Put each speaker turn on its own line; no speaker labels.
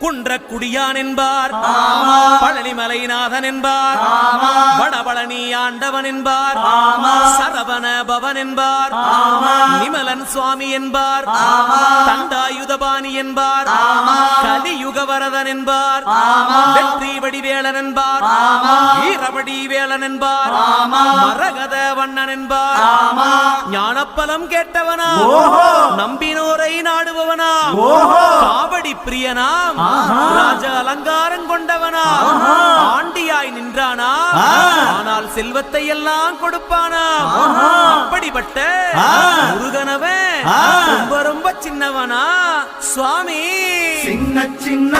குன்றக்குடியான் என்பார், பழனிமலைநாதன் என்பார், வடபழனி ஆண்டவன் என்பார், சரவண பவன் என்பார், நிமலன் சுவாமி என்பார், தண்டாயுதபாணி என்பார், கலியுக வரதன் என்பார், வெற்றி வடிவேலன் என்பார், வீரவடி வேலன் என்பார், மரகத வண்ணன் என்பார், ஞானப்பலம் கேட்டவனா, நம்பினோரை நாடுபவனா, காவடி பிரியனாம், ராஜ அலங்காரம் கொண்டவனா, ஆண்டியாய் நின்றானா, ஆனால் செல்வத்தை எல்லாம் கொடுப்பானா. அப்படிப்பட்ட முருகனவன் ரொம்ப ரொம்ப சின்னவனா சுவாமி.
சின்ன சின்ன